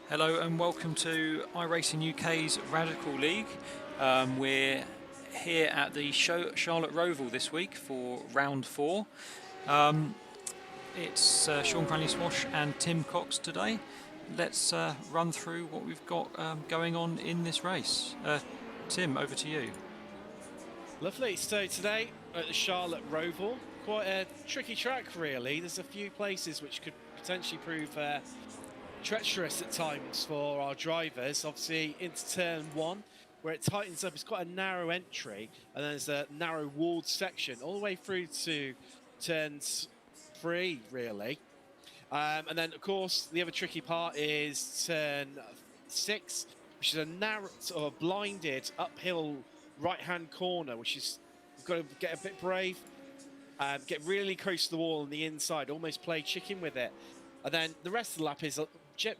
Hello and welcome to iRacing UK's Radical League. We're here at the Charlotte Roval this week for round 4. It's Sean Cranley-Swash and Tim Cox today. Let's run through what we've got going on in this race. Tim, over to you. Lovely. So today at the Charlotte Roval, quite a tricky track really. There's a few places which could potentially prove treacherous at times for our drivers. Obviously into turn 1 where it tightens up, it's quite a narrow entry, and then there's a narrow walled section all the way through to turns 3 really. And then of course the other tricky part is turn 6, which is a narrow sort of blinded uphill right hand corner, which is, you've got to get a bit brave, get really close to the wall on the inside, almost play chicken with it. And then the rest of the lap is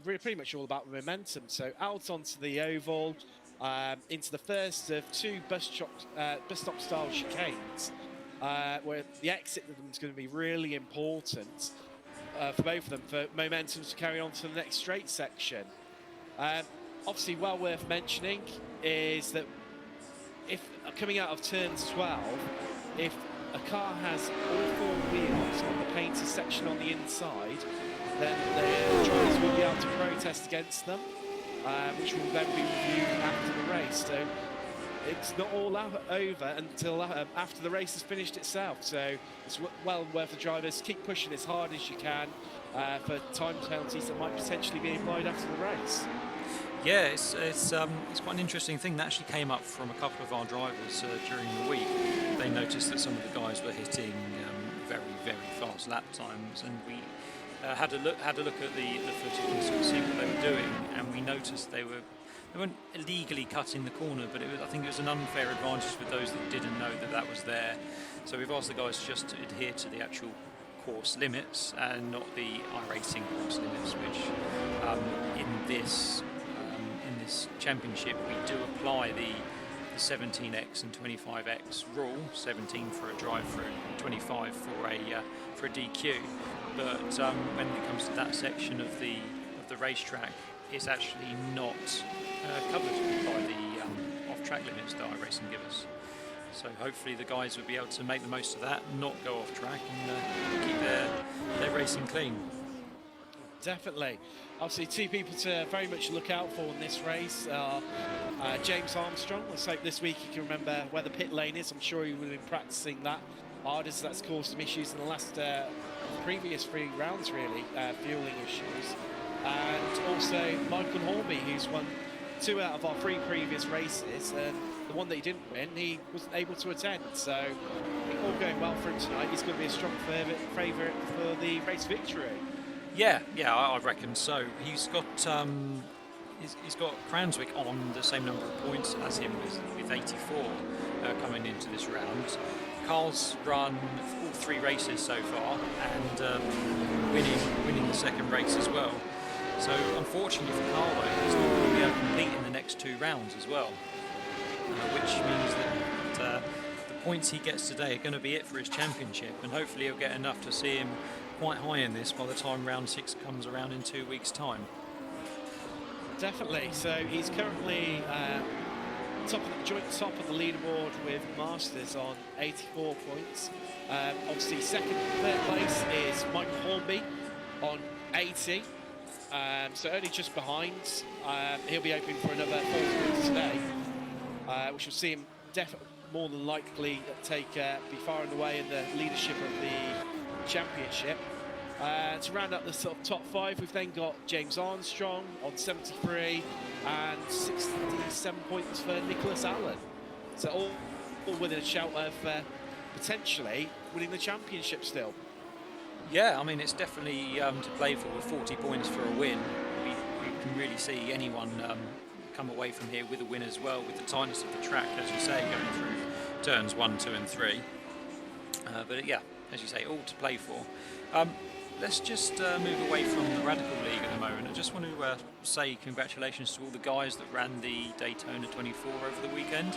pretty much all about momentum. So out onto the oval, into the first of 2 bus stop style chicanes, where the exit of them is going to be really important for both of them, for momentum to carry on to the next straight section. Obviously well worth mentioning is that if coming out of turns 12, if a car has all 4 wheels on the painted section on the inside, then the drivers will be able to protest against them, which will then be reviewed after the race. So it's not all over until after the race has finished itself. So it's well worth the drivers keep pushing as hard as you can for time penalties that might potentially be applied after the race. Yeah, it's quite an interesting thing that actually came up from a couple of our drivers during the week. They noticed that some of the guys were hitting very fast lap times, and we had a look at the footage and sort of see what they were doing, and we noticed they weren't illegally cutting the corner, but I think it was an unfair advantage for those that didn't know that was there. So we've asked the guys just to adhere to the actual course limits and not the iRacing course limits, which in this championship we do apply the 17x and 25x rule. 17 for a drive through, 25 for a DQ. But when it comes to that section of the racetrack, it's actually not covered by the off-track limits that iRacing give us. So hopefully the guys will be able to make the most of that, not go off track, and keep their racing clean. Definitely. Obviously 2 people to very much look out for in this race are James Armstrong. Let's hope this week he can remember where the pit lane is. I'm sure he would have been practicing that hard, as that's caused some issues in the last previous 3 rounds really, fueling issues. And also Michael Horby, who's won 2 out of our 3 previous races, and the one that he didn't win, he wasn't able to attend. So I think all going well for him tonight. He's going to be a strong favourite for the race victory. Yeah, I reckon so. He's got Cranswick on the same number of points as him with 84 coming into this round. Carl's run all 3 races so far, and winning the second race as well. So unfortunately for Carl, though, he's not going to be able to compete in the next 2 rounds as well, which means that the points he gets today are going to be it for his championship, and hopefully he'll get enough to see him quite high in this by the time round 6 comes around in 2 weeks' time. Definitely. So he's currently joint top of the leaderboard with Masters on 84 points. Obviously, third place is Michael Hornby on 80. So only just behind. He'll be hoping for another 4 points today, which will see him more than likely be far and away in the leadership of the championship. To round up the sort of top 5, we've then got James Armstrong on 73 and 67 points for Nicholas Allen. So all within a shout of potentially winning the championship still. Yeah, I mean, it's definitely to play for with 40 points for a win. We can really see anyone come away from here with a win as well, with the tightness of the track, as you say, going through turns 1, 2 and 3. But yeah, as you say, all to play for. Let's just move away from the Radical League at the moment. I just want to say congratulations to all the guys that ran the Daytona 24 over the weekend.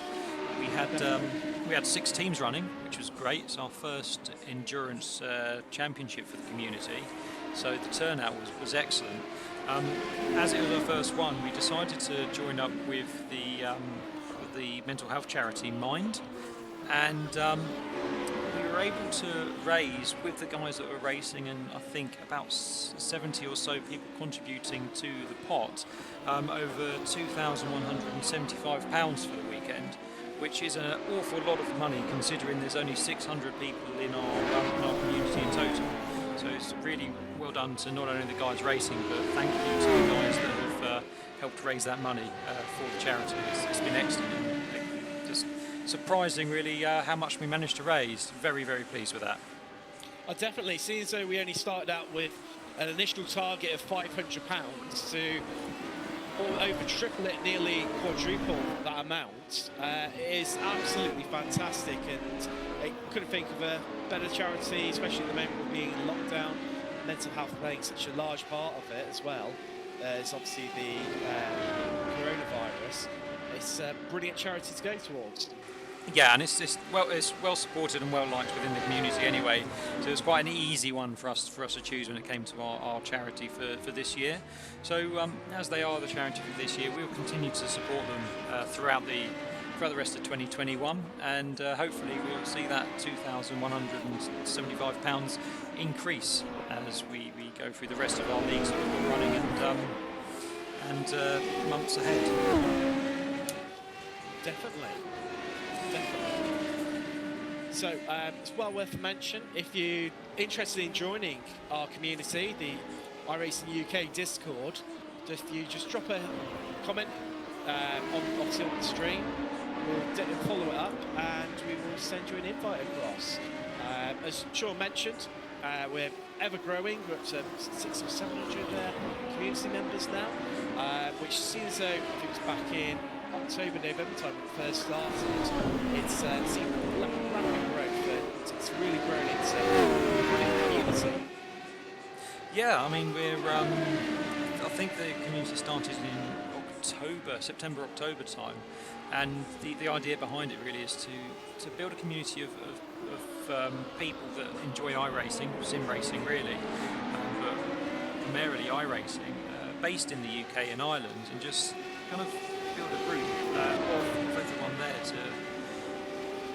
We had 6 teams running, which was great. It's our first endurance championship for the community. so the turnout was excellent. As it was our first one, we decided to join up with the mental health charity Mind, and we were able to raise, with the guys that were racing, and I think about 70 or so people contributing to the pot, over £2,175 for the weekend, which is an awful lot of money considering there's only 600 people in our community in total. So it's really well done to not only the guys racing, but thank you to the guys that have helped raise that money for the charity. It's been excellent. Just surprising, really, how much we managed to raise. Very, very pleased with that. Definitely. Seeing as though we only started out with an initial target of £500 to over triple it, nearly quadruple that amount, is absolutely fantastic, and I couldn't think of a better charity, especially at the moment with being in lockdown, mental health playing such a large part of it as well. It's obviously the coronavirus. It's a brilliant charity to go towards. Yeah, and it's well supported and well liked within the community anyway. So it's quite an easy one for us to choose when it came to our charity for this year. So as they are the charity for this year, we'll continue to support them throughout the rest of 2021, and hopefully we'll see that £2,175 increase as we go through the rest of our leagues that we've got running and months ahead. Definitely. So it's well worth a mention. If you're interested in joining our community, the iRacing UK Discord, if you just drop a comment on the stream, we'll follow it up and we will send you an invite across. As Sean mentioned, we're ever growing. We're up to 600 or 700 community members now, which seems though, I think it was back in October, November time when it first started. It's seen rapid growth, and it's really grown into a community. Yeah, I mean I think the community started in September, October time, and the idea behind it really is to build a community of people that enjoy iRacing, sim racing really, but primarily iRacing, based in the UK and Ireland, and just kind of build a group of everyone there to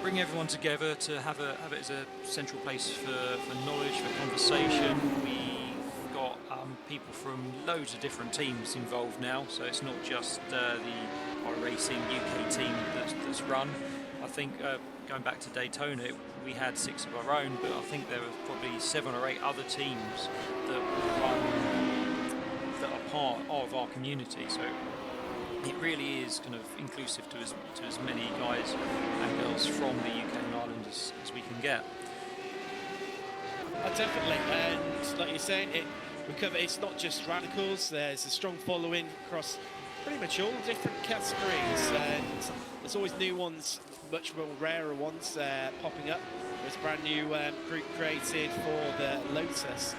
bring everyone together, to have it as a central place for knowledge, for conversation. We've got people from loads of different teams involved now, so it's not just the iRacing UK team that's run. I think going back to Daytona, we had 6 of our own, but I think there were probably 7 or 8 other teams that are part of our community. So it really is kind of inclusive to as many guys and girls from the UK and Ireland as we can get. Definitely, and like you're saying, it's not just radicals. There's a strong following across pretty much all different categories, and there's always new ones, much more rarer ones popping up. There's a brand new group created for the Lotus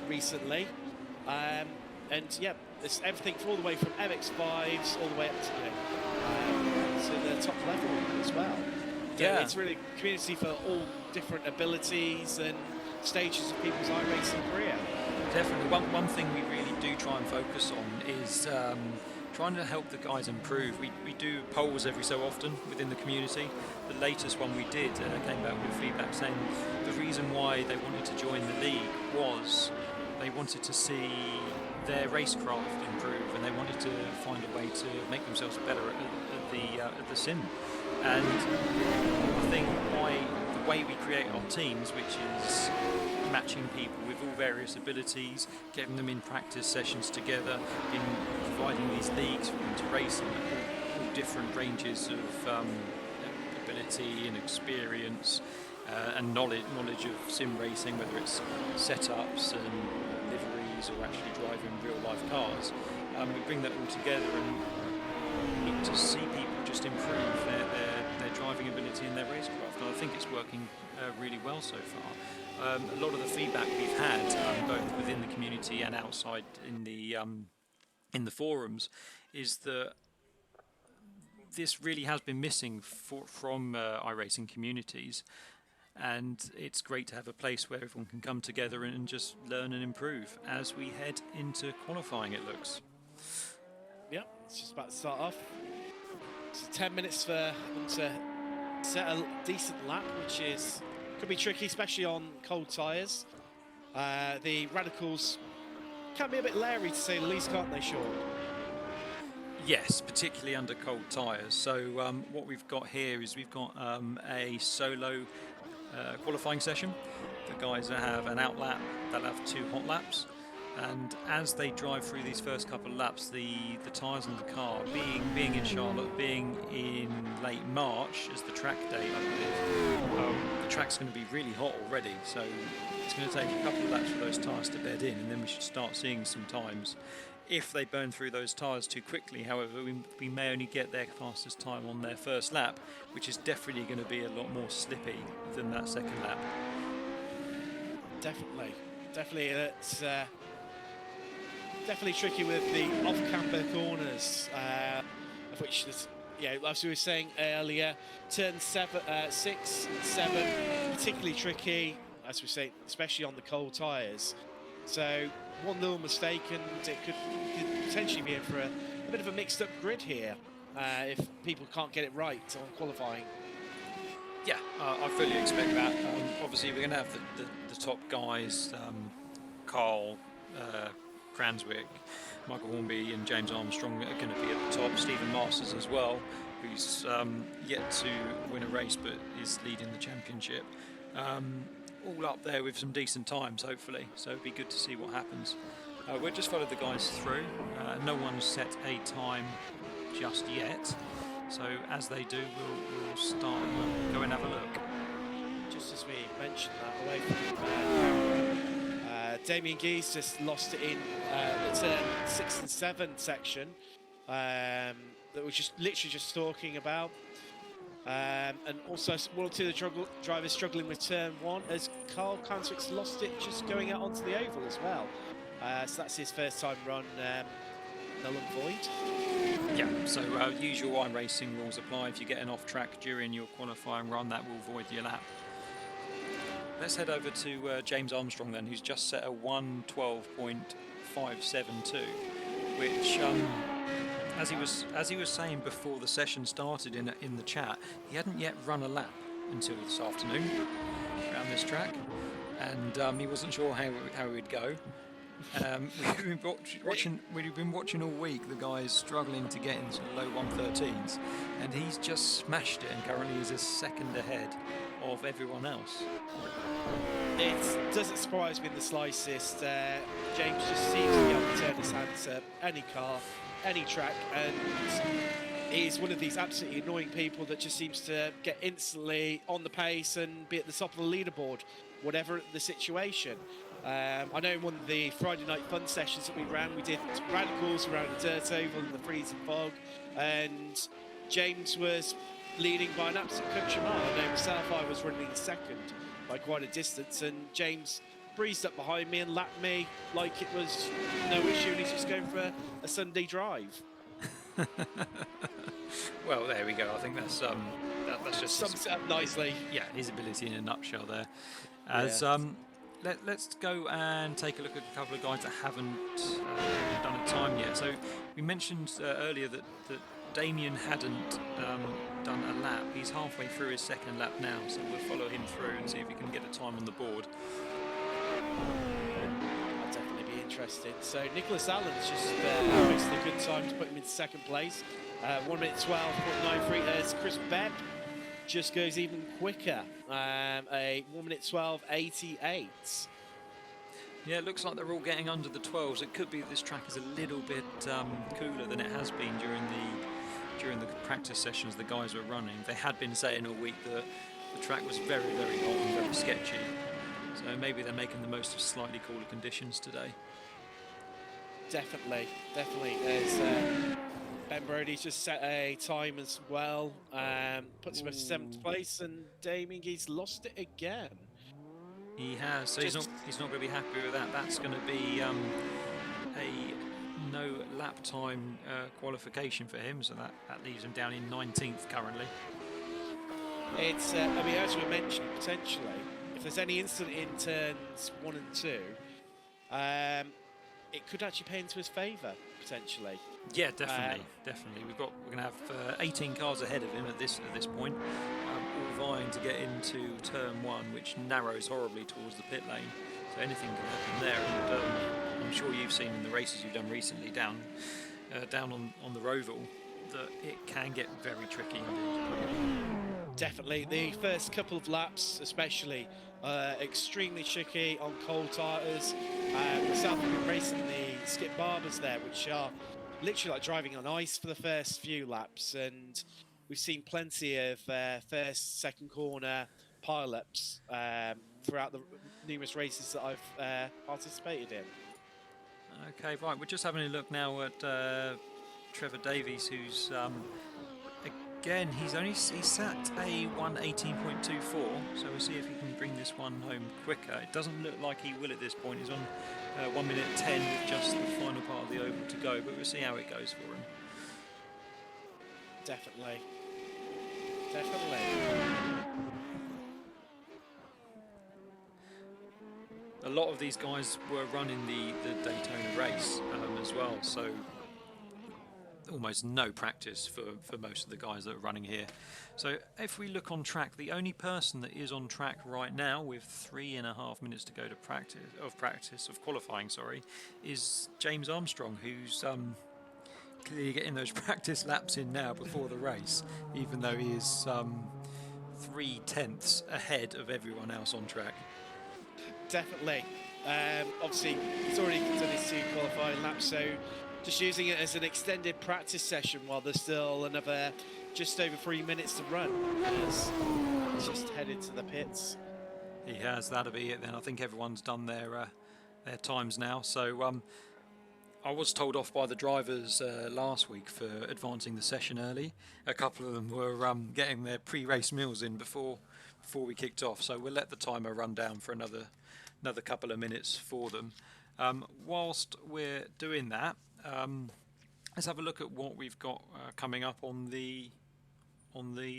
recently, and yeah, it's everything all the way from MX5s all the way up to the top level as well. Yeah, it's really a community for all different abilities and stages of people's iRacing career. Definitely. One thing we really do try and focus on is trying to help the guys improve. We do polls every so often within the community. The latest one we did came back with feedback saying the reason why they wanted to join the league was they wanted to see their racecraft improve, and they wanted to find a way to make themselves better at the sim. And I think by the way we create our teams, which is matching people with all various abilities, getting them in practice sessions together, in providing these leagues for them to race in all different ranges of ability and experience and knowledge of sim racing, whether it's setups and liveries or actually driving real life cars. We bring that all together and to see people just improve their driving ability and their racecraft, and I think it's working really well so far. A lot of the feedback we've had, both within the community and outside in the forums, is that this really has been missing from iRacing communities. and it's great to have a place where everyone can come together and just learn and improve as we head into qualifying, it looks. Yep, it's just about to start off. So 10 minutes for them to set a decent lap, which could be tricky, especially on cold tyres. The radicals can be a bit leery, to say the least, can't they, Sean? Yes, particularly under cold tyres. So what we've got here is we've got a solo qualifying session. The guys have an out lap, they'll have 2 hot laps. And as they drive through these first couple of laps, the tyres on the car, being in Charlotte, being in late March as the track day, I believe, the track's going to be really hot already. So it's going to take a couple of laps for those tyres to bed in, and then we should start seeing some times. If they burn through those tyres too quickly, however, we may only get their fastest time on their first lap, which is definitely going to be a lot more slippy than that second lap. Definitely. It's definitely tricky with the off-camber corners, of which there's, as we were saying earlier, turn 6 and 7, particularly tricky, as we say, especially on the cold tyres. So one little mistake and it could potentially be in for a bit of a mixed-up grid here if people can't get it right on qualifying. Yeah, I fully expect that. Obviously, we're going to have the top guys, Carl, Cranswick, Michael Hornby and James Armstrong are going to be at the top. Stephen Masters as well, who's yet to win a race but is leading the championship. All up there with some decent times, hopefully. So it'd be good to see what happens. We'll just follow the guys through. No one's set a time just yet. So as they do, we'll start and go and have a look. Just as we mentioned that, away from Damien Geese just lost it in the turn 6 and 7 section that we're just literally just talking about. And also one or two of the drivers struggling with turn 1 as Carl Cranswick's lost it just going out onto the oval as well. So that's his first time run, null and void. Yeah, so usual iRacing rules apply. If you get an off track during your qualifying run, that will void your lap. Let's head over to James Armstrong then, who's just set a 1:12.572, which, as he was saying before the session started in the chat, he hadn't yet run a lap until this afternoon around this track, and he wasn't sure how it would go. We've been watching all week the guys struggling to get into the low 113s, and he's just smashed it and currently is a second ahead of everyone else. It doesn't surprise me in the slightest. James just seems to be able to turn his hand to any car, any track, and he's one of these absolutely annoying people that just seems to get instantly on the pace and be at the top of the leaderboard, whatever the situation. I know in one of the Friday night fun sessions that we ran, we did radicals around the dirt oval in the freezing fog, and James was leading by an absolute country mile. I know myself, I was running second by quite a distance, and James breezed up behind me and lapped me like it was no issue, and he's just going for a Sunday drive. Well, there we go. I think that's just sums it up nicely. Yeah, his ability in a nutshell there. As let's go and take a look at a couple of guys that haven't done a time yet. So we mentioned earlier that Damien hadn't done a lap. He's halfway through his second lap now, so we'll follow him through and see if he can get a time on the board. I'll definitely be interested. So Nicholas Allen's just posted a good time to put him in second place. 1:12.93 as Chris Bebb just goes even quicker. A 1:12.88. Yeah, it looks like they're all getting under the 12s. It could be that this track is a little bit cooler than it has been during the practice sessions the guys were running. They had been saying all week that the track was very, very hot and very sketchy. So maybe they're making the most of slightly cooler conditions today. Definitely. There's Ben Brody's just set a time as well. Puts him at 7th place, and Damien Geese lost it again. He has, so he's not going to be happy with that. That's going to be a no lap time qualification for him, so that leaves him down in 19th currently. It's, I mean, as we mentioned, potentially, if there's any incident in turns 1 and 2, it could actually play into his favour, potentially. Yeah, definitely. We're gonna have 18 cars ahead of him at this point, all vying to get into turn 1, which narrows horribly towards the pit lane. So anything can happen there, and I'm sure you've seen in the races you've done recently down on the Roval that it can get very tricky indeed. Definitely, the first couple of laps, especially, extremely tricky on cold tyres. Myself, have been racing the Skip Barbers there, which are literally like driving on ice for the first few laps, and we've seen plenty of first, second corner pile-ups throughout the numerous races that I've participated in. Okay, right. We're just having a look now at Trevor Davies, who's again he's sat a 1:18.24. So we'll see if he can bring this one home quicker. It doesn't look like he will at this point. He's on 1 minute 10 with just the final part of the oval to go, but we'll see how it goes for him. Definitely. Definitely. A lot of these guys were running the Daytona race as well, so almost no practice for most of the guys that are running here. So if we look on track, the only person that is on track right now with 3.5 minutes to go to qualifying, is James Armstrong, who's clearly getting those practice laps in now before the race, even though he is 3/10 ahead of everyone else on track. Definitely. Obviously, he's already done his 2 qualifying laps, so just using it as an extended practice session while there's still another just over 3 minutes to run. He's just headed to the pits. He has. That'll be it then. I think everyone's done their times now. So I was told off by the drivers last week for advancing the session early. A couple of them were getting their pre-race meals in before we kicked off. So we'll let the timer run down for another couple of minutes for them. Whilst we're doing that, let's have a look at what we've got coming up on the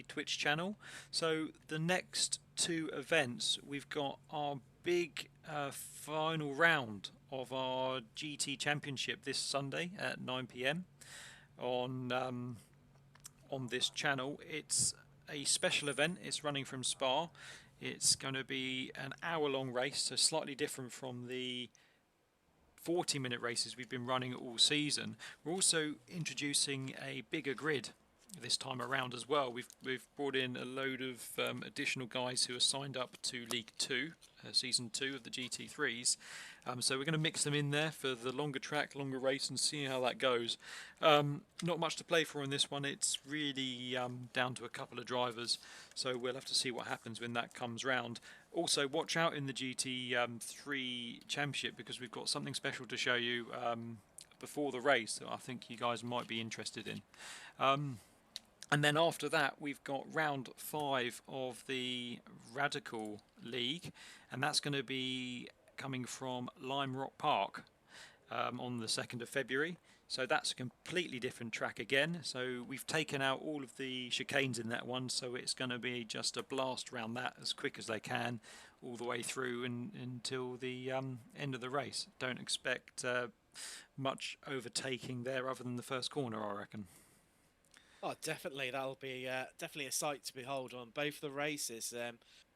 Twitch channel. So the next 2 events, we've got our big final round of our GT Championship this Sunday at 9 p.m. on this channel. It's a special event. It's running from Spa. It's going to be an hour-long race, so slightly different from the 40-minute races we've been running all season. We're also introducing a bigger grid this time around as well. We've brought in a load of additional guys who are signed up to League 2, Season 2 of the GT3s. So we're going to mix them in there for the longer track, longer race, and see how that goes. Not much to play for in this one. It's really down to a couple of drivers, so we'll have to see what happens when that comes round. Also, watch out in the GT3 Championship, because we've got something special to show you before the race that I think you guys might be interested in. And then after that, we've got round 5 of the Radical League, and that's going to be coming from Lime Rock Park on the 2nd of February. So that's a completely different track again. So we've taken out all of the chicanes in that one, so it's going to be just a blast around that as quick as they can, all the way through until the end of the race. Don't expect much overtaking there other than the first corner, I reckon. Oh, definitely. That'll be definitely a sight to behold on both the races,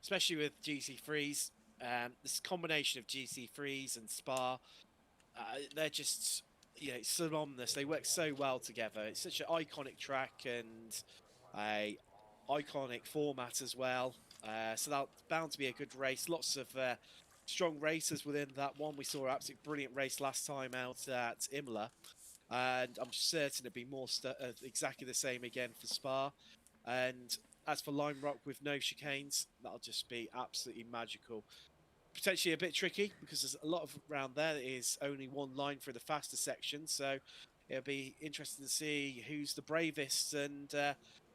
especially with GT3s. This combination of GT3s and Spa, they're just, synonymous. They work so well together. It's such an iconic track and a iconic format as well. So that's bound to be a good race. Lots of strong racers within that one. We saw an absolutely brilliant race last time out at Imola. And I'm certain it'll be more exactly the same again for Spa. And as for Lime Rock with no chicanes, that'll just be absolutely magical. Potentially a bit tricky because there's a lot of around there that is only one line for the faster section. So it'll be interesting to see who's the bravest and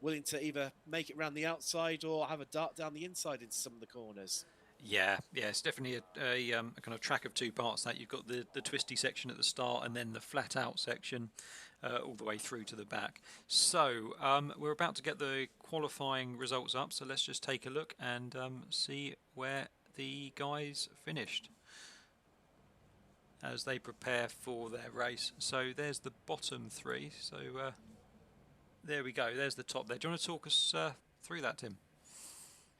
willing to either make it around the outside or have a dart down the inside into some of the corners. Yeah, it's definitely a kind of track of 2 parts. That you've got the twisty section at the start and then the flat out section. all the way through to the back. So we're about to get the qualifying results up, so let's just take a look and see where the guys finished as they prepare for their race. So there's the bottom three. So there we go. There's the top there. Do you want to talk us through that, Tim?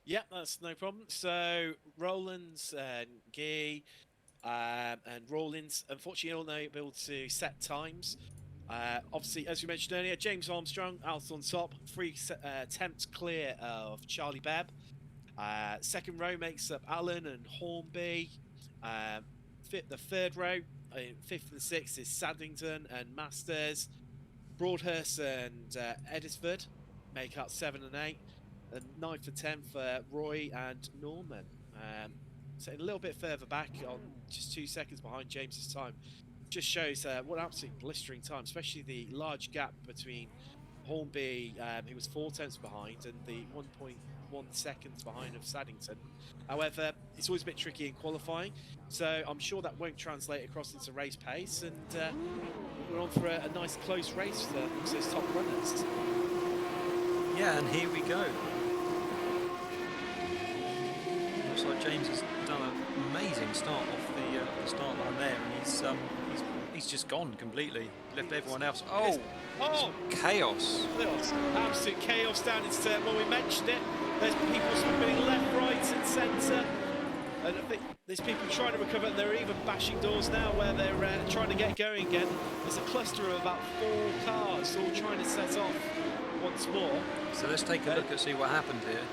Yeah, that's no problem. So Rollins and Guy and Rollins, unfortunately, all not able to set times. Obviously, as we mentioned earlier, James Armstrong out on top, 3 attempts clear of Charlie Bebb. Second row makes up Allen and Hornby. The third row, 5th and 6th is Saddington and Masters. Broadhurst and Edisford make up 7 and 8. And 9th and 10th, Roy and Norman. So a little bit further back, on just 2 seconds behind James's time. Just shows what an absolute blistering time, especially the large gap between Hornby, who was 4 tenths behind, and the 1.1 seconds behind of Saddington. However, it's always a bit tricky in qualifying, so I'm sure that won't translate across into race pace, and we're on for a nice close race for those top runners. Yeah, and here we go. Looks like James has done an amazing start off the start line there, and he's just gone completely. Left everyone else. Oh, chaos! Absolute chaos down in turn. Well, we mentioned it. There's people spinning left, right, and centre, and I think there's people trying to recover, and they're even bashing doors now where they're trying to get going again. There's a cluster of about 4 cars all trying to set off once more. So let's take a look and see what happened here.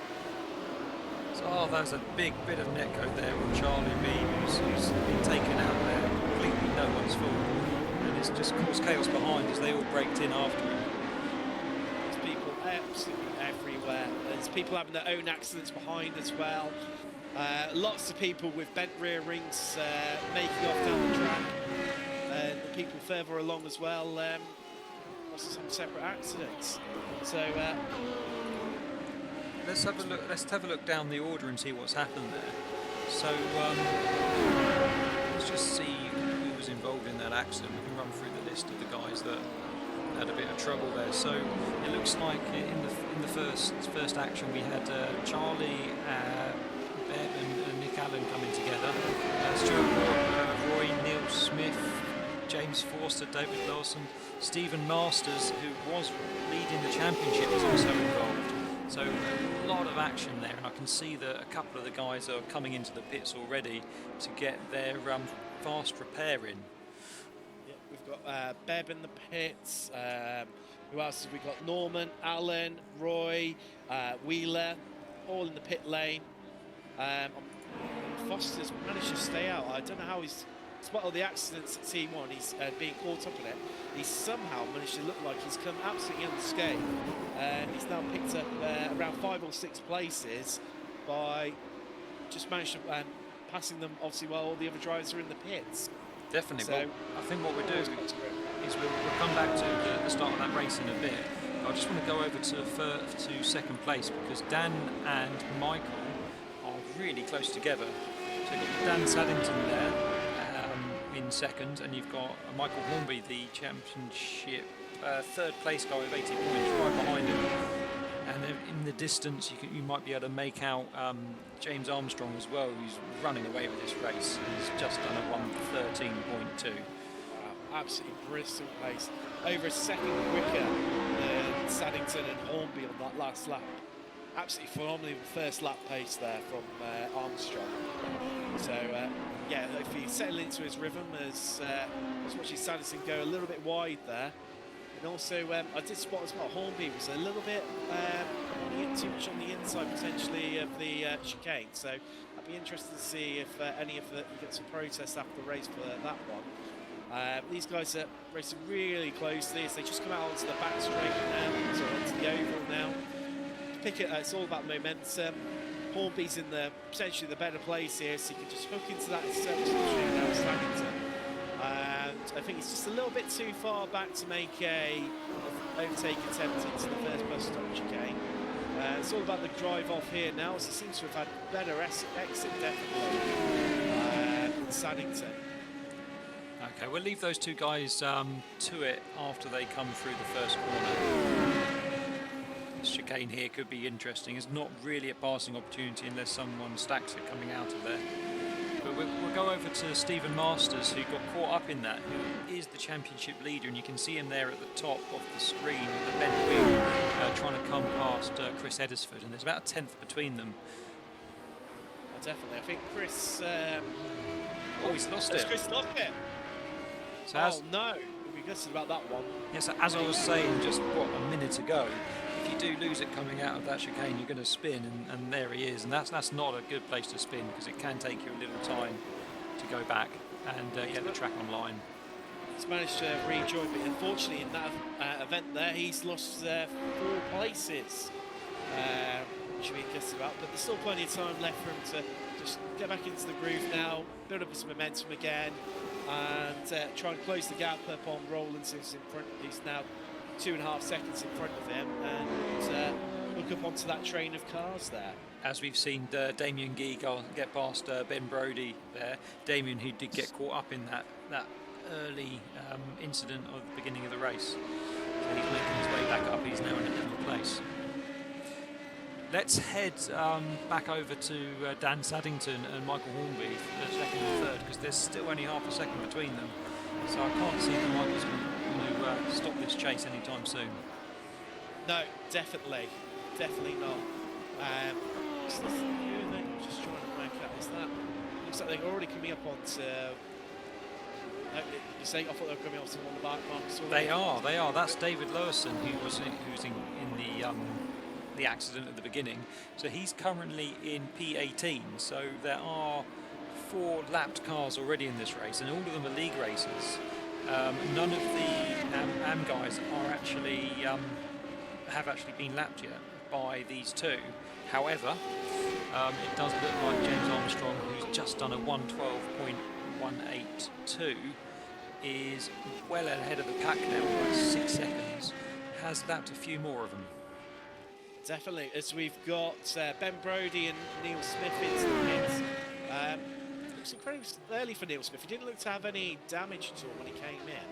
So, there's a big bit of netcode there on Charlie B, who's been taken out there. Completely no one's fault. And it's just caused chaos behind as they all braked in after him. There's people absolutely everywhere. There's people having their own accidents behind as well. Lots of people with bent rear rings making off down the track. And the people further along as well, some separate accidents. So let's have a look. Let's have a look down the order and see what's happened there. So let's just see who was involved in that accident. We can run through the list of the guys that had a bit of trouble there. So it looks like in the first action we had Charlie, Bebb and Nick Allen coming together. Stuart Roy, Neil Smith, James Forster, David Lawson, Stephen Masters, who was leading the championship, was also involved. So a lot of action there, and I can see that a couple of the guys are coming into the pits already to get their fast repair in. Yeah, we've got Bebb in the pits. Who else have we got? Norman, Allen, Roy, Wheeler, all in the pit lane. Foster's managed to stay out. I don't know how he's, despite all the accidents at T1, he's being caught up in it. He's somehow managed to look like he's come absolutely unscathed. He's now picked up around 5 or 6 places by just managed to passing them, obviously, while all the other drivers are in the pits. Definitely. So, well, I think what we'll do is we'll come back to the start of that race in a bit. I just want to go over to second place because Dan and Michael are really close together. So you've got Dan Saddington there in second, and you've got Michael Hornby, the championship third place guy with 80 points, right behind him. And then in the distance, you might be able to make out James Armstrong as well, who's running away with this race. He's just done a 1:13.2. Wow, absolutely brilliant pace. Over a second quicker than Saddington and Hornby on that last lap. Absolutely phenomenal first lap pace there from Armstrong. So yeah, if he settled into his rhythm, as watching Saddington go a little bit wide there. And also, I did spot as well, Hornby was a little bit too much on the inside potentially of the chicane. So I'd be interested to see if any of you get some protests after the race for that one. These guys are racing really closely as they just come out onto the back straight now, so onto the oval now. It's all about momentum. Hornby's in potentially the better place here, so you can just hook into that substitution now, Saddington. And I think it's just a little bit too far back to make a overtake attempt into the first bus stop chicane. It's all about the drive off here now, as he seems to have had better exit definitely than Saddington. Okay, we'll leave those two guys to it after they come through the first corner. This chicane here could be interesting. It's not really a passing opportunity unless someone stacks it coming out of there. But we'll go over to Stephen Masters, who got caught up in that, who is the championship leader, and you can see him there at the top of the screen with the bent wheel, trying to come past Chris Eddersford, and there's about a tenth between them. Definitely, I think Chris... oh, he's lost it. Chris lost it. So no, we'll be gutted about that one. Yes, so as I was saying just, a minute ago, if you do lose it coming out of that chicane, you're going to spin, and there he is. And that's not a good place to spin, because it can take you a little time to go back and get the track online. He's managed to rejoin, but unfortunately in that event there, he's lost 4 places. Which we're gutted about, but there's still plenty of time left for him to just get back into the groove now, build up his momentum again, and try and close the gap up on Rowlands, who's in front. He's now 2.5 seconds in front of him, and look up onto that train of cars there. As we've seen Damien Gee get past Ben Brody there. Damien, who did get caught up in that early incident at the beginning of the race. So he's making his way back up. He's now in 11th place. Let's head back over to Dan Saddington and Michael Hornby for second and third, because there's still only half a second between them. So I can't see that Michael's going to stop this chase anytime soon. No, definitely not. Just trying to work out, is that... Looks like they're already coming up onto... You're saying I thought they were coming off to one of the back marks already? They are. That's David Lewison, who's in the accident at the beginning. So he's currently in P18. So there are 4 lapped cars already in this race, and all of them are league races. None of the AM guys are actually have actually been lapped yet by these 2. However, it does look like James Armstrong, who's just done a 1:12.182, is well ahead of the pack now by 6 seconds. Has lapped a few more of them. Definitely, as we've got Ben Brody and Neil Smith into the pits. Looks incredibly early for Neil Smith. He didn't look to have any damage at all when he came in.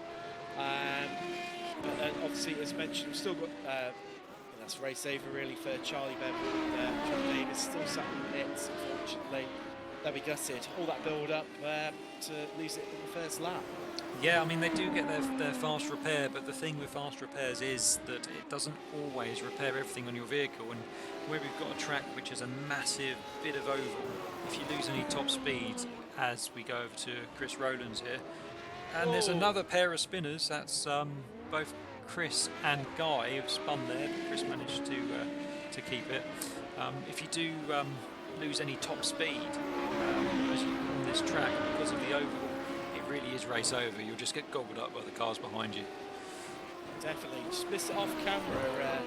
But obviously, as mentioned, we've still got that's race over really for Charlie Bevan. John Davis still sat in the pits, unfortunately. They'll be gutted. All that build up to lose it in the first lap. Yeah, I mean, they do get their fast repair, but the thing with fast repairs is that it doesn't always repair everything on your vehicle, and where we've got a track which is a massive bit of oval, if you lose any top speed, as we go over to Chris Rowlands here, and there's another pair of spinners, that's both Chris and Guy have spun there, but Chris managed to keep it. If you do lose any top speed on this track because of the oval, really is race over. You'll just get gobbled up by the cars behind you. Definitely. Just missed it off camera.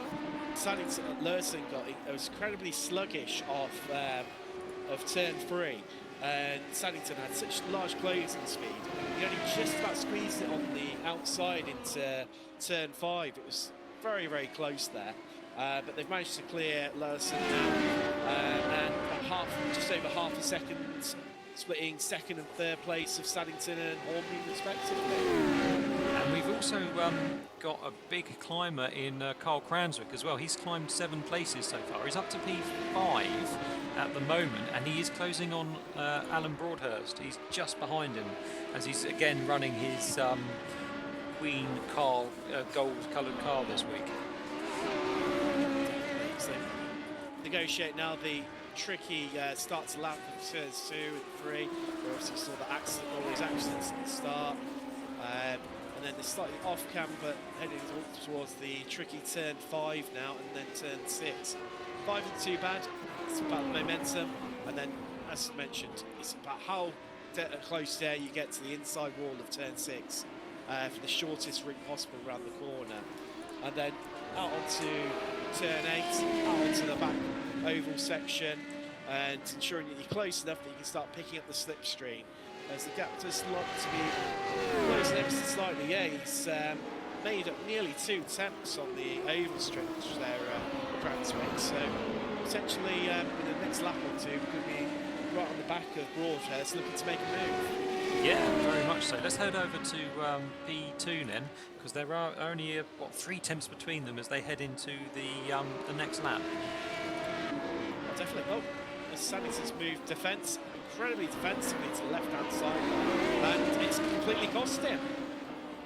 Saddington Lurson it was incredibly sluggish of turn 3, and Saddington had such large closing speed. He only just about squeezed it on the outside into turn 5. It was very, very close there. But they've managed to clear Lurson now, and just over half a second, splitting second and third place of Saddington and Hornby respectively. And we've also got a big climber in Carl Cranswick as well. He's climbed 7 places so far. He's up to P5 at the moment, and he is closing on Alan Broadhurst. He's just behind him as he's again running his Queen Carl gold-coloured car this week. So negotiate now the tricky start to lap of turns 2 and 3. We obviously saw all these accidents at the start, and then the slightly off camber heading towards the tricky turn 5 now, and then turn 6. 5 isn't too bad. It's about the momentum, and then as mentioned, it's about how close there you get to the inside wall of turn 6 for the shortest route possible around the corner, and then out onto turn 8, out onto the back oval section, and ensuring that you're close enough that you can start picking up the slipstream as the gap does look to be closing ever so slightly. Yeah, he's made up nearly 2 attempts on the oval stretch there, Cranswick, so potentially in the next lap or 2 could be right on the back of Broadhurst looking to make a move. Yeah, very much so. Let's head over to P2 then, because there are only what 3 tenths between them as they head into the next lap. Oh, definitely. Oh, Sanderton's moved incredibly defensively to the left-hand side, and it's completely cost him.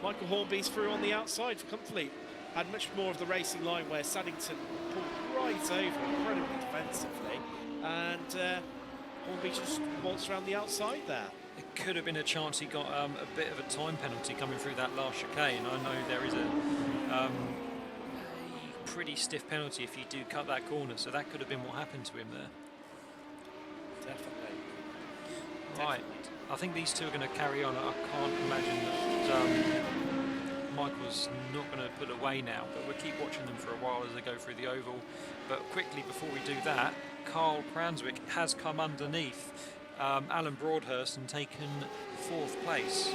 Michael Hornby's through on the outside comfortably. Had much more of the racing line where Saddington pulled right over incredibly defensively, and Hornby just waltzed around the outside there. It could have been a chance he got a bit of a time penalty coming through that last chicane. I know there is a pretty stiff penalty if you do cut that corner, so that could have been what happened to him there. Definitely. Right, I think these two are going to carry on. I can't imagine that Michael's not going to put away now, but we'll keep watching them for a while as they go through the oval. But quickly, before we do that, Carl Cranswick has come underneath Alan Broadhurst and taken 4th place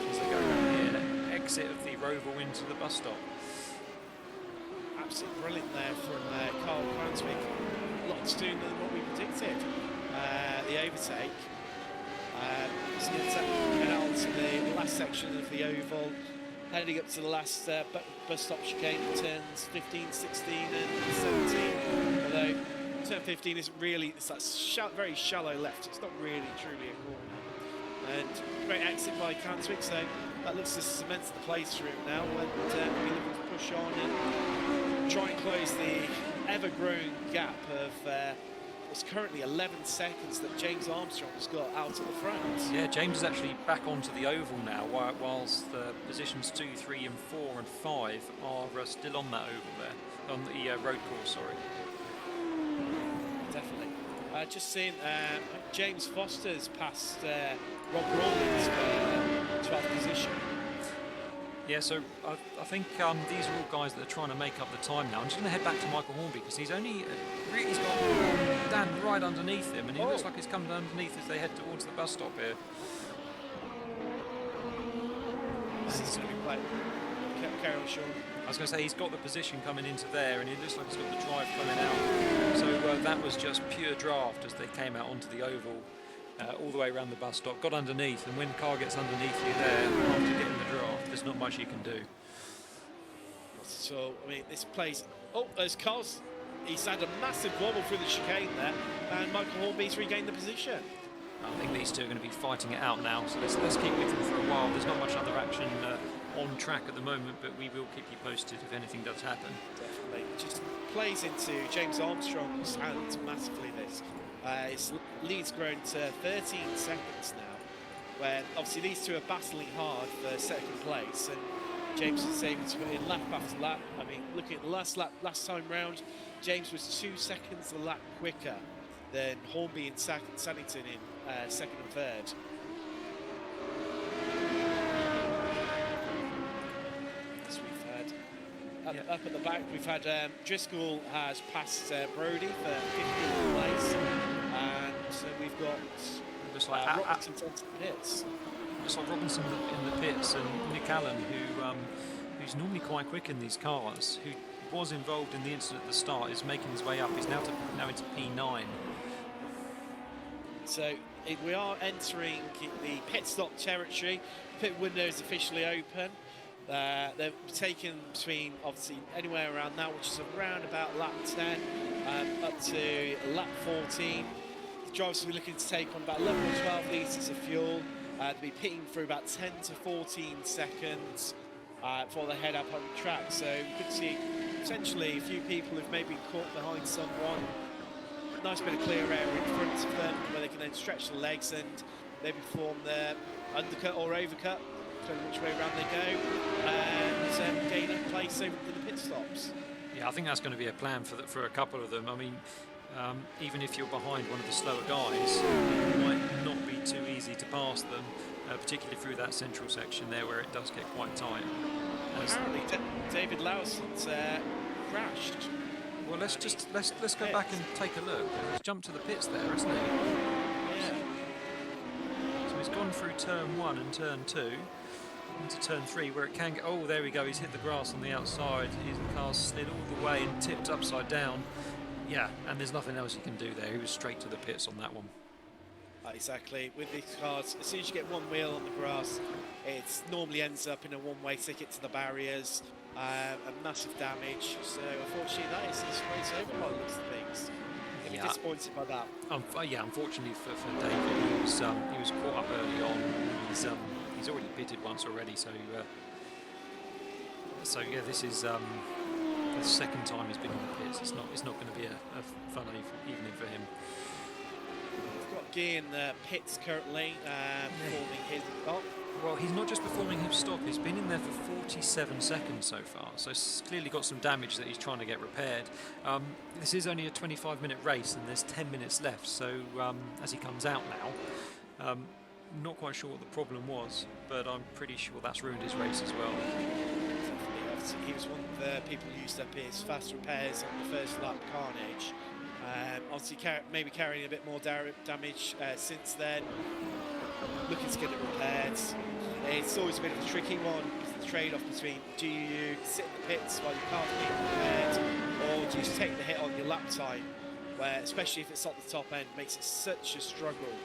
as they go around here, exit of the Roval into the bus stop. Absolutely brilliant there from Carl Cranswick. Lots doing than what we predicted. The overtake. So let's head out to the last section of the oval, heading up to the last bus stop chicane, turns 15, 16 and 17. Although turn 15 isn't really, it's that very shallow left, it's not really truly a corner. And great exit by Cranswick, so that looks to cement the place for him now, and we're looking to push on and try and close the ever-growing gap of what's currently 11 seconds that James Armstrong's got out at the front. Yeah, James is actually back onto the oval now, whilst the positions 2, 3 and 4 and 5 are still on that oval there, on the road course, sorry. Definitely. Just seeing James Foster's passed Rob Rawlins for 12th position. Yeah, so I think these are all guys that are trying to make up the time now. I'm just going to head back to Michael Hornby because he's only he's got Dan right underneath him, and he looks like he's coming underneath as they head towards the bus stop here. This is going to be quite. Carry on, Sean. I was going to say he's got the position coming into there, and it looks like he's got the drive coming out. So that was just pure draft as they came out onto the oval. All the way around the bus stop, got underneath, and when the car gets underneath you there, after getting the draft, there's not much you can do. So, I mean, this place. Oh, there's Carl's. He's had a massive wobble through the chicane there, and Michael Hornby's regained the position. I think these two are going to be fighting it out now, so let's keep with them for a while. There's not much other action on track at the moment, but we will keep you posted if anything does happen. Definitely. It just plays into James Armstrong's hands massively, this. His lead's grown to 13 seconds now, where obviously these two are battling hard for second place, and James is able to put in lap after lap. I mean, looking at the last time round, James was 2 seconds a lap quicker than Hornby and Saddington in second and third. As we've had up at the back, we've had Driscoll has passed Brody for 15th place, and so we've got Just like Robinson into the pits. Just like Robinson in the pits, and Nick Allen, who's normally quite quick in these cars, who was involved in the incident at the start, is making his way up. He's now into P9. So we are entering the pit stop territory. Pit window is officially open. They're taken between, obviously, anywhere around now, which is around about lap 10 up to lap 14. The drivers will be looking to take on about 11 or 12 litres of fuel. They'll be pitting for about 10 to 14 seconds before they head up on the track. So we could see potentially a few people who've maybe caught behind someone. Nice bit of clear area in front of them where they can then stretch the legs and maybe perform their undercut or overcut, depending which way around they go, and gain a place over the pit stops. Yeah, I think that's going to be a plan for a couple of them. I mean, even if you're behind one of the slower guys, it might not be too easy to pass them, particularly through that central section there where it does get quite tight. Apparently, David Lawson's crashed. Well, let's go back and take a look. He's jumped to the pits there, isn't he? Yeah. So he's gone through turn 1 and turn 2 into turn 3, where it can go. Oh, there we go. He's hit the grass on the outside. His car's slid all the way and tipped upside down. Yeah, and there's nothing else he can do there. He was straight to the pits on that one. Exactly. With these cars, as soon as you get one wheel on the grass, it normally ends up in a one-way ticket to the barriers, and massive damage. So unfortunately, that is his race over by the looks of things. Maybe Yeah. disappointed by that. Yeah, unfortunately for David, he was caught up early on. He's already pitted once already, so yeah, this is the second time he's been on the pits. It's not going to be a fun evening for him. We've got Guy in the pits currently, performing his stop. Well, he's not just performing his stop, he's been in there for 47 seconds so far, so he's clearly got some damage that he's trying to get repaired. This is only a 25-minute race and there's 10 minutes left, so as he comes out now, not quite sure what the problem was, but I'm pretty sure that's ruined his race as well. He was one of the people who used up his fast repairs on the first lap carnage. Obviously maybe carrying a bit more damage since then, looking to get it repaired. It's always a bit of a tricky one, the trade-off between do you sit in the pits while your car's being repaired, or do you just take the hit on your lap time, where especially if it's at the top end, makes it such a struggle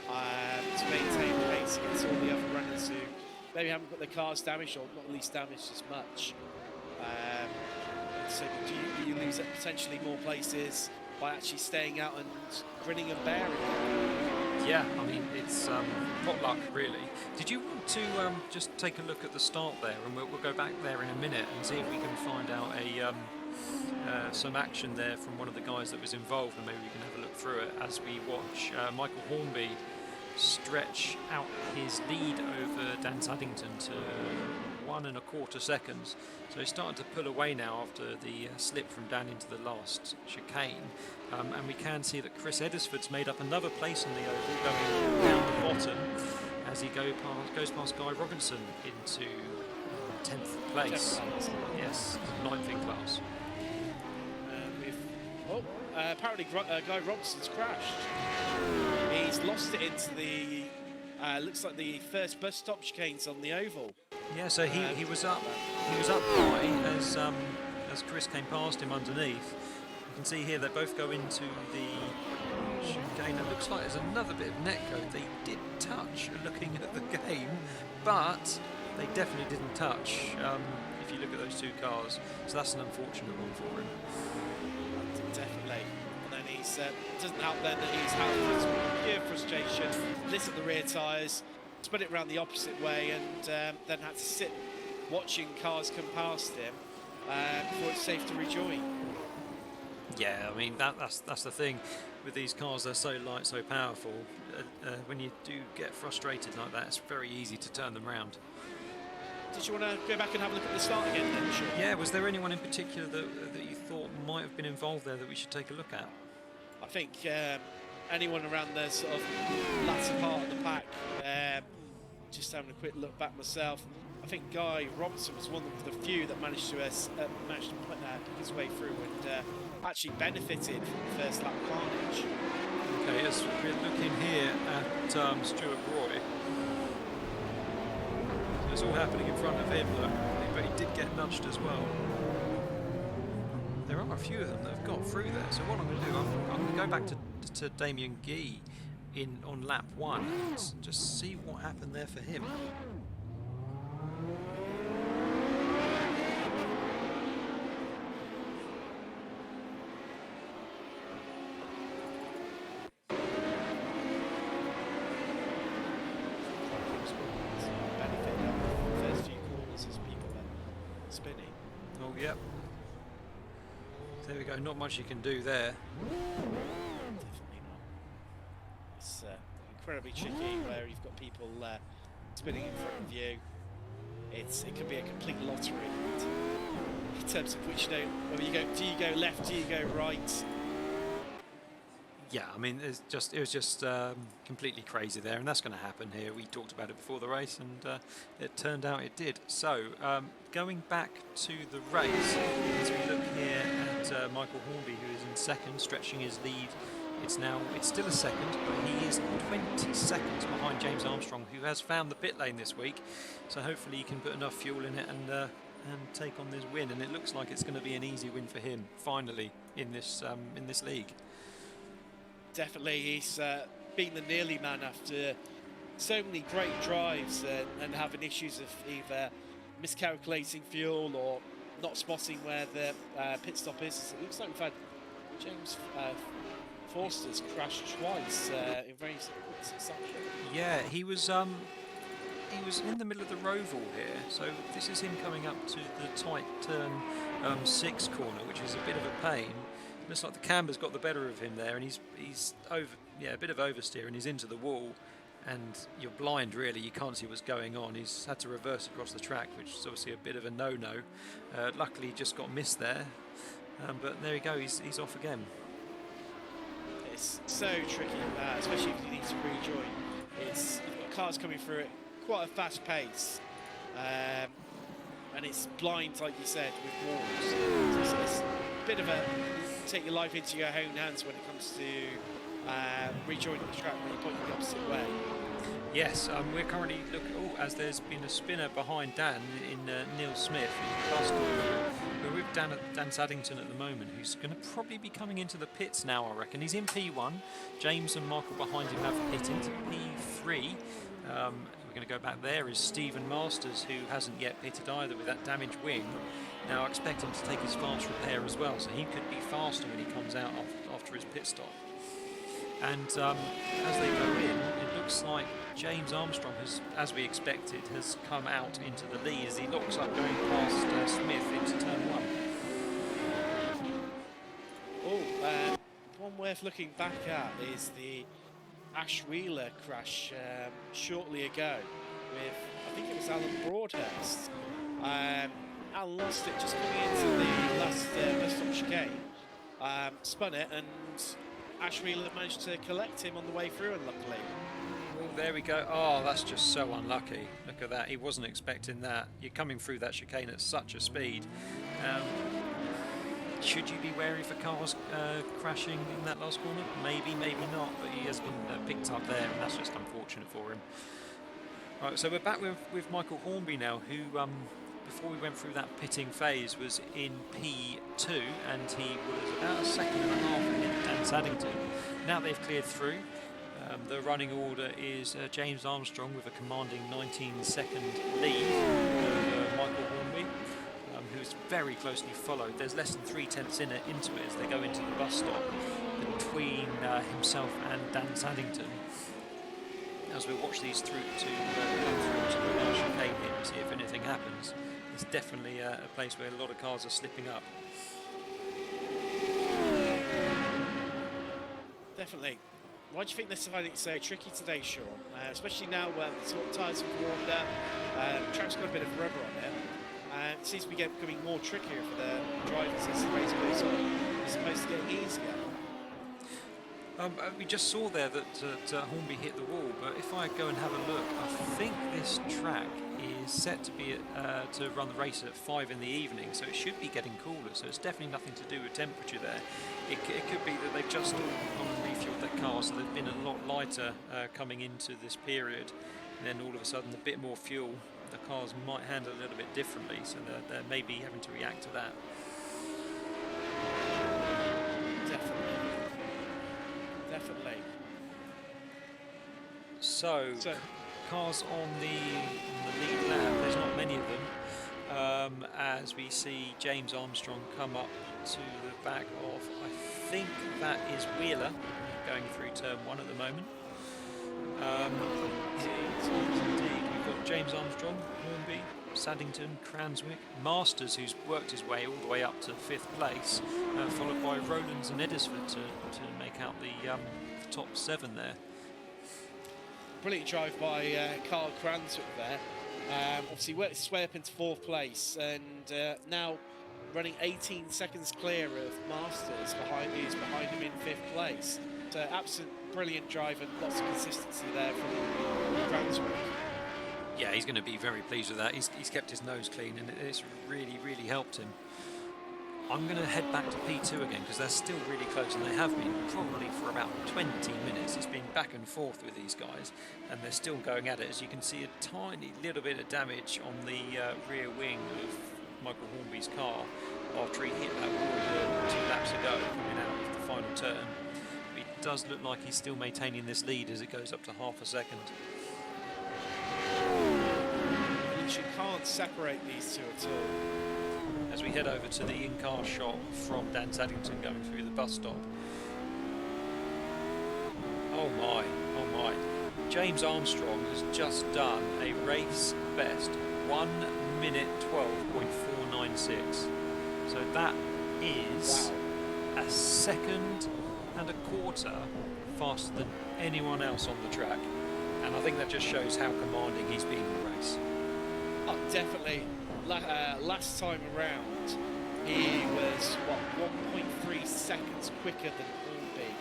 to maintain the pace against all the other runners who maybe haven't got their cars damaged or not least damaged as much. So do you lose potentially more places by actually staying out and grinning and bearing? Yeah, I mean, it's pot luck, really. Did you want to just take a look at the start there, and we'll go back there in a minute and see if we can find out some action there from one of the guys that was involved, and maybe we can have a look through it as we watch Michael Hornby stretch out his lead over Dan Saddington to 1 1/4 seconds. So he's starting to pull away now after the slip from Dan into the last chicane. And we can see that Chris Eddersford's made up another place in the oval, going down the bottom as he goes past Guy Robinson into 10th place. Yes, 9th in class. Apparently Guy Robinson's crashed. He's lost it into the looks like the first bus stop chicanes on the oval. Yeah, so he was up high as Chris came past him underneath. You can see here they both go into the chicane. It looks like there's another bit of netcode. They did touch looking at the game, but they definitely didn't touch if you look at those two cars. So that's an unfortunate one for him. Definitely. And then he's doesn't help then that he's had pure frustration, lit at the rear tyres, spun it around the opposite way, and then had to sit watching cars come past him before it's safe to rejoin. Yeah, I mean that's the thing with these cars. They're so light, so powerful. When you do get frustrated like that, it's very easy to turn them around. Did you want to go back and have a look at the start again then? Sure. Yeah, was there anyone in particular that you thought might have been involved there that we should take a look at? I think anyone around the sort of latter part of the pack, just having a quick look back myself, I think Guy Robinson was one of the few that managed to pick his way through and actually benefited from the first lap carnage. Okay, as we're looking here at Stuart Roy, it's all happening in front of him, look, but he did get nudged as well. There are a few of them that have got through there, so what I'm going to do, I'm going to go back to Damien Guy on lap 1 and just see what happened there for him. Oh, yep. There we go, not much you can do there. Definitely not. It's incredibly tricky where you've got people spinning in front of you. It can be a complete lottery in terms of which whether you go, do you go left, do you go right? Yeah, I mean, it was just completely crazy there, and that's going to happen here. We talked about it before the race, and it turned out it did. So, going back to the race, as we look here at Michael Hornby, who is in second, stretching his lead. It's still a second, but he is 20 seconds behind James Armstrong, who has found the pit lane this week. So hopefully he can put enough fuel in it and take on this win. And it looks like it's going to be an easy win for him, finally, in this league. Definitely, he's being the nearly man after so many great drives and having issues of either miscalculating fuel or not spotting where the pit stop is. It looks like we've had James Forster's crashed twice in very quick succession. Yeah, he was in the middle of the Roval here, so this is him coming up to the tight turn 6 corner, which is a bit of a pain. Looks like the camber's got the better of him there, and he's over, a bit of oversteer, and he's into the wall, and you're blind really. You can't see what's going on. He's had to reverse across the track, which is obviously a bit of a no-no. Luckily, he just got missed there, but there you go. He's off again. It's so tricky, especially if you need to rejoin. You've got cars coming through at quite a fast pace, and it's blind, like you said, with walls. So it's a bit of a take your life into your own hands when it comes to rejoining the track when you're pointing the opposite way. Yes, we're currently looking. Oh, as there's been a spinner behind Dan in Neil Smith. We're with Dan Saddington at the moment, who's going to probably be coming into the pits now, I reckon. He's in P1. James and Michael behind him have hit into P3. We're going to go back. There is Stephen Masters, who hasn't yet pitted either with that damaged wing. Now I expect him to take his fast repair as well, so he could be faster when he comes out after his pit stop. And as they go in, it looks like James Armstrong has, as we expected, has come out into the lead as he looks like going past Smith into turn 1. Oh, one worth looking back at is the Ash Wheeler crash shortly ago with, I think it was Alan Broadhurst. Alan lost it just coming into the last stop chicane, spun it, and Ash Wheeler managed to collect him on the way through, unluckily. Well, there we go. Oh, that's just so unlucky. Look at that. He wasn't expecting that. You're coming through that chicane at such a speed. Should you be wary for cars crashing in that last corner? Maybe, maybe not, but he has been picked up there, and that's just unfortunate for him. Right, so we're back with Michael Hornby now, who, before we went through that pitting phase, was in P2, and he was about a second and a half ahead Dan Saddington. Now they've cleared through. The running order is James Armstrong with a commanding 19-second lead over Michael Hornby, who's very closely followed. There's less than 3/10 into it as they go into the bus stop between himself and Dan Saddington. As we watch these through to come through to the last chicane here and see if anything happens. It's definitely a place where a lot of cars are slipping up. Definitely. Why do you think this is so tricky today, Sean? Especially now when the tyres have warmed up, the track's got a bit of rubber on it. It seems to be becoming more trickier for the drivers as the race goes on, as opposed to getting easier. We just saw there that Hornby hit the wall, but if I go and have a look, I think this track is set to be to run the race at 5 in the evening, so it should be getting cooler. So it's definitely nothing to do with temperature there. It could be that they've just all gone and refueled their cars, so they've been a lot lighter coming into this period, and then all of a sudden a bit more fuel. The cars might handle a little bit differently, so they're maybe having to react to that. Definitely. So cars on the lead lap, there's not many of them, as we see James Armstrong come up to the back of, I think that is Wheeler, going through turn 1 at the moment. Indeed, we've got James Armstrong, Hornby, Saddington, Cranswick, Masters, who's worked his way all the way up to 5th place, followed by Rowlands and Eddisford to make out the top 7 there. Brilliant drive by Carl Cranswick there. Obviously worked his way up into 4th place, and now running 18 seconds clear of Masters, who's behind him in 5th place. So absolute brilliant drive and lots of consistency there from Cranswick. Yeah, he's going to be very pleased with that. He's kept his nose clean, and it's really, really helped him. I'm going to head back to P2 again because they're still really close, and they have been probably for about 20 minutes. It's been back and forth with these guys, and they're still going at it. As you can see, a tiny little bit of damage on the rear wing of Michael Hornby's car after he hit that wall 2 laps ago coming out of the final turn. He does look like he's still maintaining this lead as it goes up to half a second. You can't separate these two at all. As we head over to the in-car shot from Dan Saddington going through the bus stop. Oh my, oh my. James Armstrong has just done a race best 1 minute 12.496. So that is a second and a quarter faster than anyone else on the track. And I think that just shows how commanding he's been in the race. Oh, definitely. Last time around, he was, what, 1.3 seconds quicker than Hornby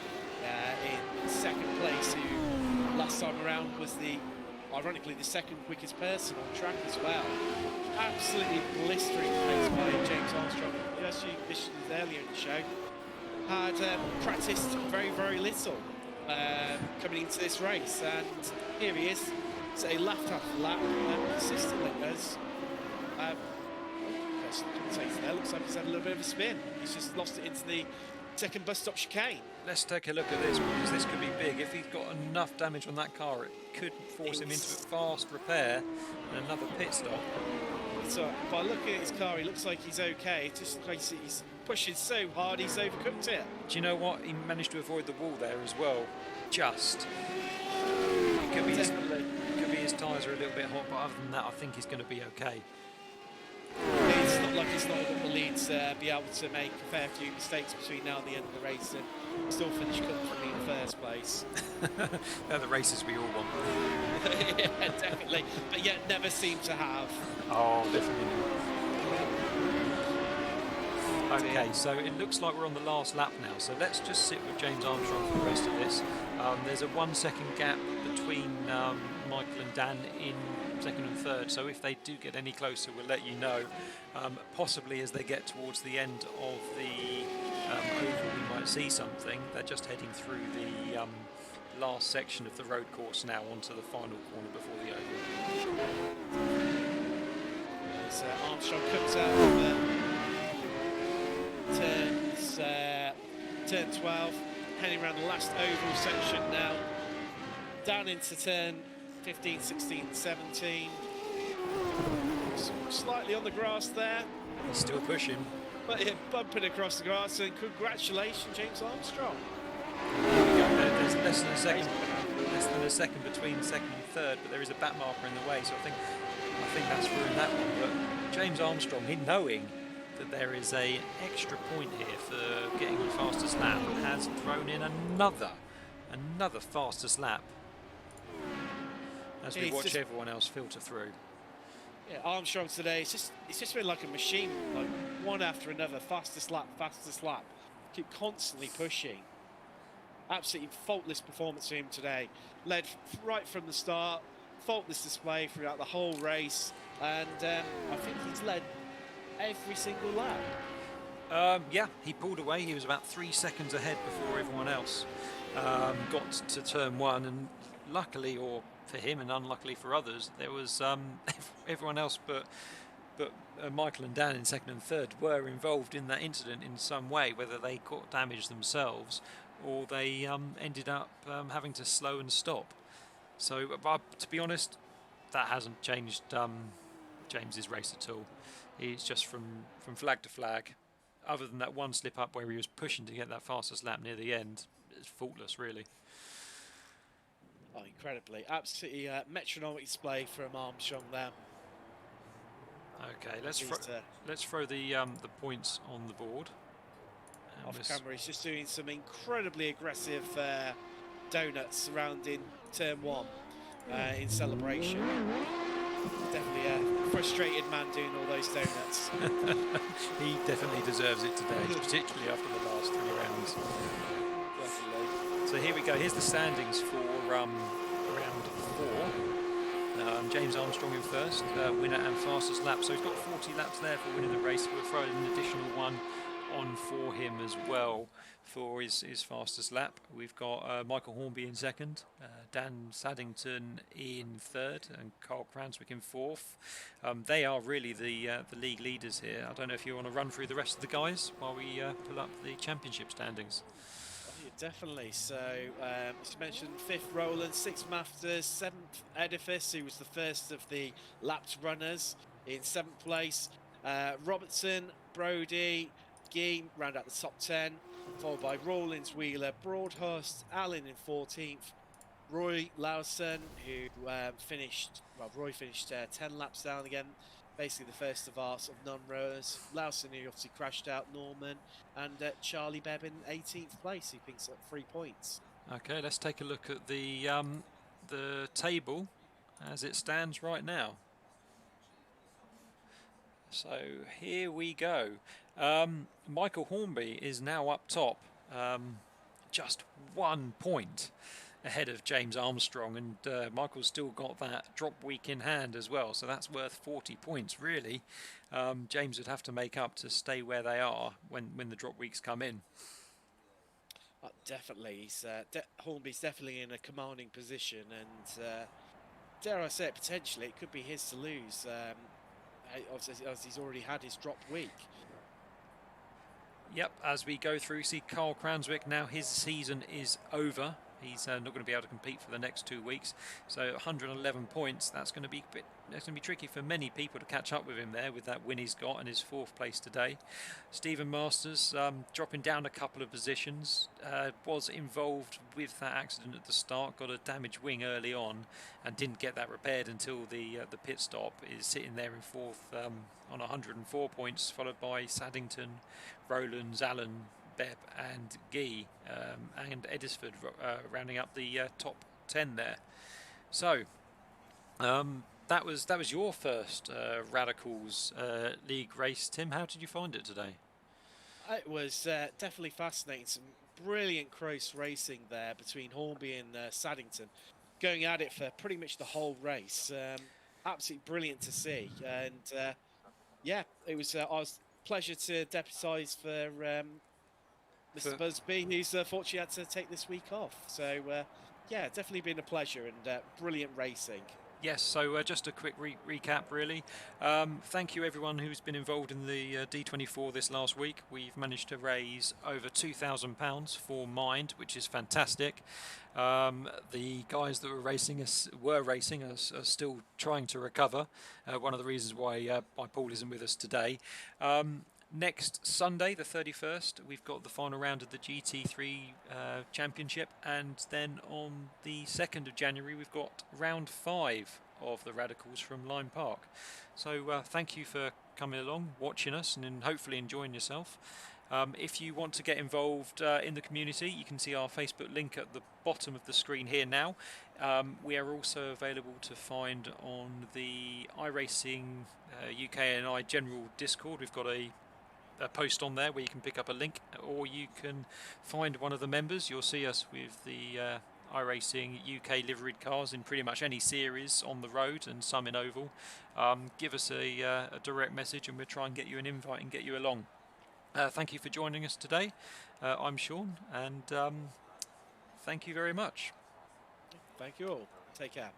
in second place, who last time around was ironically, the second quickest person on track as well. Absolutely blistering pace by James Armstrong. As you mentioned earlier in the show, had practiced very, very little coming into this race, and here he is. So he lap after lap consistently as there looks like he's had a little bit of a spin. He's just lost it into the second bus stop chicane. Let's take a look at this, because this could be big. If he's got enough damage on that car, it could force him into a fast repair and another pit stop. So by looking at his car, he looks like he's okay. It just looks like he's pushing so hard he's overcooked it. Do you know what? He managed to avoid the wall there as well. Just. It could be his tyres are a little bit hot, but other than that, I think he's going to be okay. It's not like he's not got the lead to be able to make a fair few mistakes between now and the end of the race and still finish comfortably in first place. They're the races we all want. Yeah, definitely. But yet never seem to have. Oh, definitely. Okay, so it looks like we're on the last lap now, so let's just sit with James Armstrong for the rest of this. There's a 1 second gap between Michael and Dan in second and third, so if they do get any closer, we'll let you know. Possibly as they get towards the end of the oval, we might see something. They're just heading through the last section of the road course now onto the final corner before the oval. As Armstrong comes out of turn 12, heading around the last oval section now, down into turn 15, 16, 17. Slightly on the grass there. He's still pushing. But yeah, bumping across the grass, and congratulations, James Armstrong. There's less than a second between second and third, but there is a back marker in the way, so I think that's ruined that one. But James Armstrong, knowing that there is an extra point here for getting the fastest lap, has thrown in another fastest lap as we watch everyone else filter through. Yeah, Armstrong today, it's just been like a machine, like one after another, fastest lap. Keep constantly pushing. Absolutely faultless performance for him today. Led right from the start, faultless display throughout the whole race, and I think he's led every single lap. Yeah, he pulled away. He was about 3 seconds ahead before everyone else got to turn one, and luckily, or for him and unluckily for others, there was everyone else but Michael and Dan in second and third were involved in that incident in some way, whether they got damage themselves or they ended up having to slow and stop. So to be honest, that hasn't changed James's race at all. He's just from flag to flag, other than that one slip up where he was pushing to get that fastest lap near the end, it's faultless really. Oh, incredibly. Absolutely metronomic display from Armstrong there. Okay, let's throw the points on the board. Off camera, he's just doing some incredibly aggressive donuts surrounding turn one in celebration. Definitely a frustrated man doing all those donuts. He definitely deserves it today, particularly after the last 3 rounds. Definitely. So here we go. Here's the standings for round 4. James Armstrong in first, winner and fastest lap. So he's got 40 laps there for winning the race. We'll throw an additional one on for him as well for his fastest lap. We've got Michael Hornby in second, Dan Saddington in third, and Carl Cranswick in fourth. They are really the league leaders here. I don't know if you want to run through the rest of the guys while we pull up the championship standings. Definitely. So, as you mentioned, 5th Roland, 6th Masters, 7th Edifice, who was the first of the lapped runners in 7th place. Robertson, Brody, Gee round out the top 10, followed by Rawlins, Wheeler, Broadhurst, Allen in 14th. Roy Lawson, who Roy finished 10 laps down again, basically the first of our sort of non-rowers. Lawson, who obviously crashed out, Norman, and Charlie Bebb in 18th place, he picks up 3 points. Okay, let's take a look at the table as it stands right now. So here we go. Michael Hornby is now up top, just 1 point ahead of James Armstrong, and Michael's still got that drop week in hand as well, so that's worth 40 points really. James would have to make up to stay where they are when the drop weeks come in. Definitely, Hornby's definitely in a commanding position, and dare I say it, potentially it could be his to lose, as he's already had his drop week. Yep, as we go through, see Carl Cranswick now, his season is over. He's not going to be able to compete for the next 2 weeks. So 111 points, that's going to be tricky for many people to catch up with him there with that win he's got and his 4th place today. Stephen Masters dropping down a couple of positions, was involved with that accident at the start, got a damaged wing early on and didn't get that repaired until the pit stop. Is sitting there in 4th on 104 points, followed by Saddington, Rowlands, Allen, Bebb and Gee and Edisford rounding up the top 10 there. So that was your first Radicals League race, Tim. How did you find it today? It was definitely fascinating. Some brilliant close racing there between Hornby and Saddington, going at it for pretty much the whole race. Absolutely brilliant to see, and yeah, it was pleasure to deputise for Mr. Busby, who's fortunately had to take this week off. So, yeah, definitely been a pleasure and brilliant racing. Yes, so just a quick recap really. Thank you everyone who's been involved in the D24 this last week. We've managed to raise over £2,000 for Mind, which is fantastic. The guys that were racing are still trying to recover. One of the reasons why Paul isn't with us today. Next Sunday, the 31st, we've got the final round of the GT3 Championship, and then on the 2nd of January, we've got round 5 of the Radicals from Lyme Park. So thank you for coming along, watching us, and then hopefully enjoying yourself. If you want to get involved in the community, you can see our Facebook link at the bottom of the screen here now. We are also available to find on the iRacing UK and I general Discord. We've got a post on there where you can pick up a link, or you can find one of the members. You'll see us with the iRacing UK liveried cars in pretty much any series on the road and some in oval. Give us a direct message and we'll try and get you an invite and get you along. Thank you for joining us today. I'm Sean, and thank you very much. Thank you all. Take care.